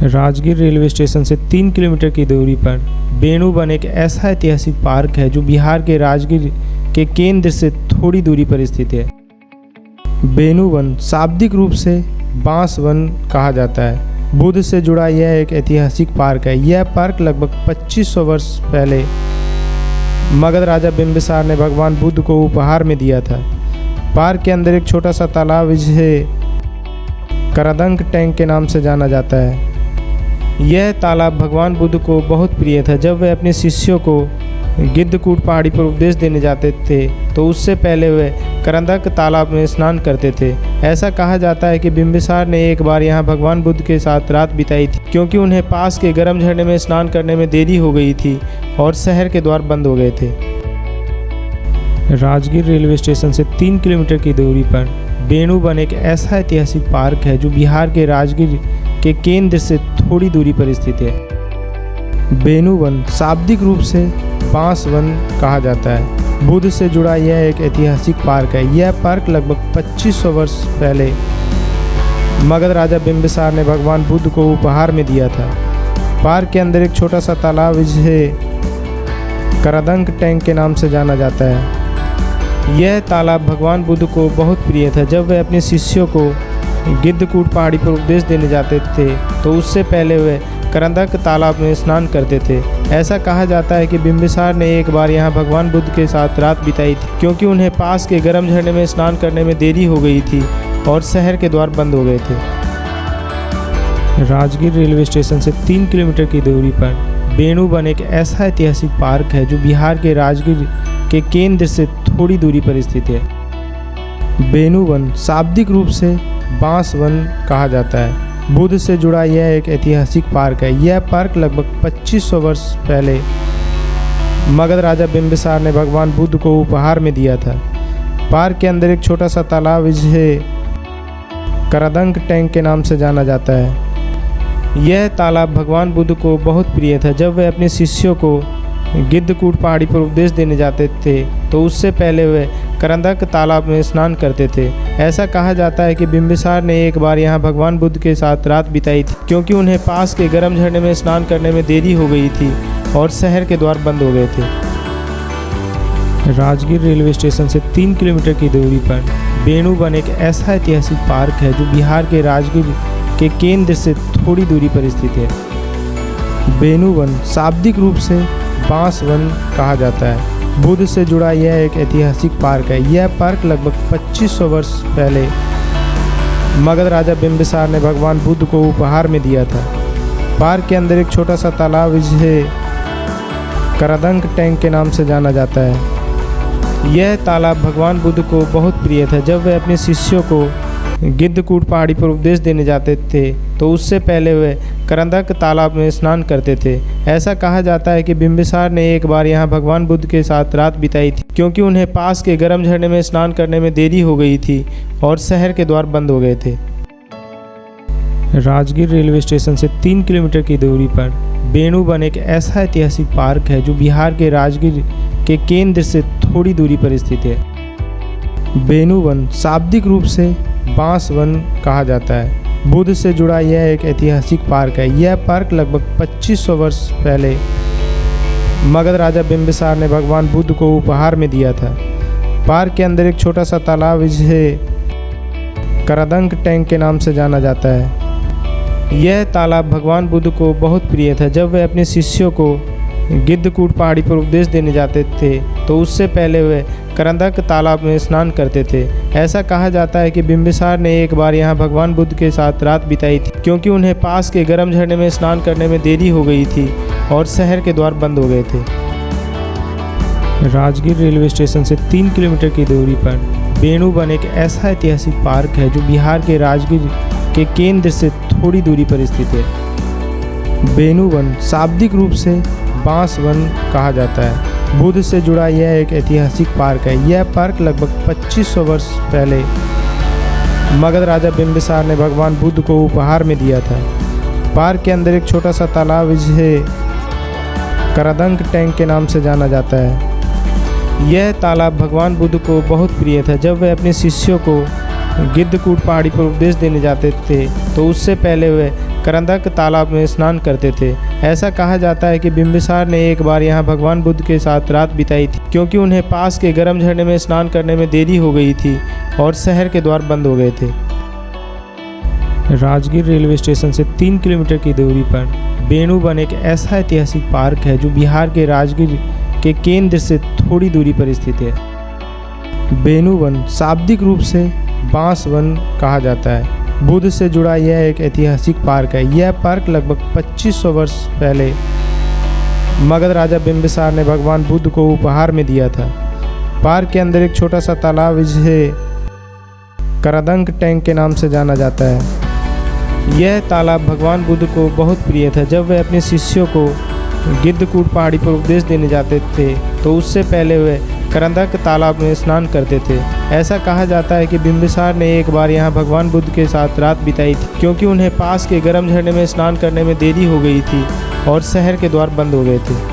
Rajgir railway station से 3 kilometre की दूरी पर बेणुवन एक ऐसा ऐतिहासिक पार्क है जो बिहार के राजगीर के केंद्र से थोड़ी दूरी पर स्थित है। बेणुवन शाब्दिक रूप से बांस वन कहा जाता है। बुद्ध से जुड़ा यह एक ऐतिहासिक पार्क है। यह पार्क लगभग 2500 वर्ष पहले मगध राजा बिंबिसार ने भगवान बुद्ध को उपहार में दिया था। पार्क के अंदर एक छोटा सा तालाब जिसे करदंक टैंक के नाम से जाना जाता है। यह तालाब भगवान बुद्ध को बहुत प्रिय था। जब वे अपने शिष्यों को गिद्धकूट पहाड़ी पर उपदेश देने जाते थे तो उससे पहले वे करदंक तालाब में स्नान करते थे। ऐसा कहा जाता है कि बिंबिसार ने एक बार यहाँ भगवान बुद्ध के साथ रात बिताई थी, क्योंकि उन्हें पास के गर्म झरने में स्नान करने में देरी हो गई थी और शहर के द्वार बंद हो गए थे। राजगीर रेलवे स्टेशन से 3 किलोमीटर की दूरी पर बेणुवन एक ऐसा ऐतिहासिक पार्क है जो बिहार के राजगीर के केंद्र से थोड़ी दूरी पर स्थित है। बेणुवन शाब्दिक रूप से बांस वन कहा जाता है। बुद्ध से जुड़ा यह एक ऐतिहासिक पार्क है। यह पार्क लगभग 2500 वर्ष पहले मगध राजा बिंबिसार ने भगवान बुद्ध को उपहार में दिया था। पार्क के अंदर एक छोटा सा तालाब जिसे करदंक टैंक के नाम से जाना जाता है। यह तालाब भगवान बुद्ध को बहुत प्रिय था। जब वे अपने शिष्यों को गिद्धकूट पहाड़ी पर उपदेश देने जाते थे तो उससे पहले वे करदंक तालाब में स्नान करते थे। ऐसा कहा जाता है कि बिंबिसार ने एक बार यहाँ भगवान बुद्ध के साथ रात बिताई थी, क्योंकि उन्हें पास के गर्म झरने में स्नान करने में देरी हो गई थी और शहर के द्वार बंद हो गए थे। राजगीर रेलवे स्टेशन से 3 किलोमीटर की दूरी पर बेणुवन एक ऐसा ऐतिहासिक पार्क है जो बिहार के राजगीर के केंद्र से थोड़ी दूरी पर स्थित है। बेणुवन शाब्दिक रूप से बांस वन कहा जाता है। बुद्ध से जुड़ा यह एक ऐतिहासिक पार्क है। यह पार्क लगभग 2500 वर्ष पहले मगध राजा बिंबिसार ने भगवान बुद्ध को उपहार में दिया था। पार्क के अंदर एक छोटा सा तालाब जिसे करदंक टैंक के नाम से जाना जाता है। यह तालाब भगवान बुद्ध को बहुत प्रिय था। जब वे अपने शिष्यों को गिद्धकूट पहाड़ी पर उपदेश देने जाते थे तो उससे पहले वे करदंक तालाब में स्नान करते थे। ऐसा कहा जाता है कि बिंबिसार ने एक बार यहाँ भगवान बुद्ध के साथ रात बिताई थी, क्योंकि उन्हें पास के गर्म झरने में स्नान करने में देरी हो गई थी और शहर के द्वार बंद हो गए थे। राजगीर रेलवे स्टेशन से 3 किलोमीटर की दूरी पर बेणुवन एक ऐसा ऐतिहासिक पार्क है जो बिहार के राजगीर के केंद्र से थोड़ी दूरी पर स्थित है। बेणुवन शाब्दिक रूप से बांस वन कहा जाता है। बुद्ध से जुड़ा यह एक ऐतिहासिक पार्क है। यह पार्क लगभग 2500 वर्ष पहले मगध राजा बिंबिसार ने भगवान बुद्ध को उपहार में दिया था। पार्क के अंदर एक छोटा सा तालाब जिसे करदंक टैंक के नाम से जाना जाता है। यह तालाब भगवान बुद्ध को बहुत प्रिय था। जब वे अपने शिष्यों को गिद्धकूट पहाड़ी पर उपदेश देने जाते थे तो उससे पहले वे करदंक तालाब में स्नान करते थे। ऐसा कहा जाता है कि बिंबिसार ने एक बार यहाँ भगवान बुद्ध के साथ रात बिताई थी, क्योंकि उन्हें पास के गर्म झरने में स्नान करने में देरी हो गई थी और शहर के द्वार बंद हो गए थे। राजगीर रेलवे स्टेशन से 3 किलोमीटर की दूरी पर बेणुवन एक ऐसा ऐतिहासिक पार्क है जो बिहार के राजगीर के केंद्र से थोड़ी दूरी पर स्थित है। बेणुवन शाब्दिक रूप से बांस वन कहा जाता है। बुद्ध से जुड़ा यह एक ऐतिहासिक पार्क है। यह पार्क लगभग 2500 वर्ष पहले मगध राजा बिंबिसार ने भगवान बुद्ध को उपहार में दिया था। पार्क के अंदर एक छोटा सा तालाब जिसे करदंक टैंक के नाम से जाना जाता है। यह तालाब भगवान बुद्ध को बहुत प्रिय था। जब वे अपने शिष्यों को गिद्धकूट पहाड़ी पर उपदेश देने जाते थे तो उससे पहले वे करदंक तालाब में स्नान करते थे। ऐसा कहा जाता है कि बिंबिसार ने एक बार यहाँ भगवान बुद्ध के साथ रात बिताई थी, क्योंकि उन्हें पास के गर्म झरने में स्नान करने में देरी हो गई थी और शहर के द्वार बंद हो गए थे। राजगीर रेलवे स्टेशन से 3 किलोमीटर की दूरी पर बेणुवन एक ऐसा ऐतिहासिक पार्क है जो बिहार के राजगीर के केंद्र से थोड़ी दूरी पर स्थित है। बेणुवन शाब्दिक रूप से बांस वन कहा जाता है। बुद्ध से जुड़ा यह एक ऐतिहासिक पार्क है। यह पार्क लगभग 2500 वर्ष पहले मगध राजा बिंबिसार ने भगवान बुद्ध को उपहार में दिया था। पार्क के अंदर एक छोटा सा तालाब जिसे करदंक टैंक के नाम से जाना जाता है। यह तालाब भगवान बुद्ध को बहुत प्रिय था। जब वे अपने शिष्यों को गिद्धकूट पहाड़ी पर उपदेश देने जाते थे तो उससे पहले वे करंदक तालाब में स्नान करते थे। ऐसा कहा जाता है कि बिंबिसार ने एक बार यहाँ भगवान बुद्ध के साथ रात बिताई थी, क्योंकि उन्हें पास के गर्म झरने में स्नान करने में देरी हो गई थी और शहर के द्वार बंद हो गए थे। राजगीर रेलवे स्टेशन से 3 किलोमीटर की दूरी पर बेणुवन एक ऐसा ऐतिहासिक पार्क है जो बिहार के राजगीर के केंद्र से थोड़ी दूरी पर स्थित है। बेणुवन शाब्दिक रूप से बांस वन कहा जाता है। बुद्ध से जुड़ा यह एक ऐतिहासिक पार्क है। यह पार्क लगभग 2500 वर्ष पहले मगध राजा बिंबिसार ने भगवान बुद्ध को उपहार में दिया था। पार्क के अंदर एक छोटा सा तालाब जिसे करदंक टैंक के नाम से जाना जाता है। यह तालाब भगवान बुद्ध को बहुत प्रिय था। जब वे अपने शिष्यों को गिद्धकूट पहाड़ी पर उपदेश देने जाते थे तो उससे पहले वे करंदक तालाब में स्नान करते थे। ऐसा कहा जाता है कि बिंबिसार ने एक बार यहाँ भगवान बुद्ध के साथ रात बिताई थी, क्योंकि उन्हें पास के गर्म झरने में स्नान करने में देरी हो गई थी और शहर के द्वार बंद हो गए थे।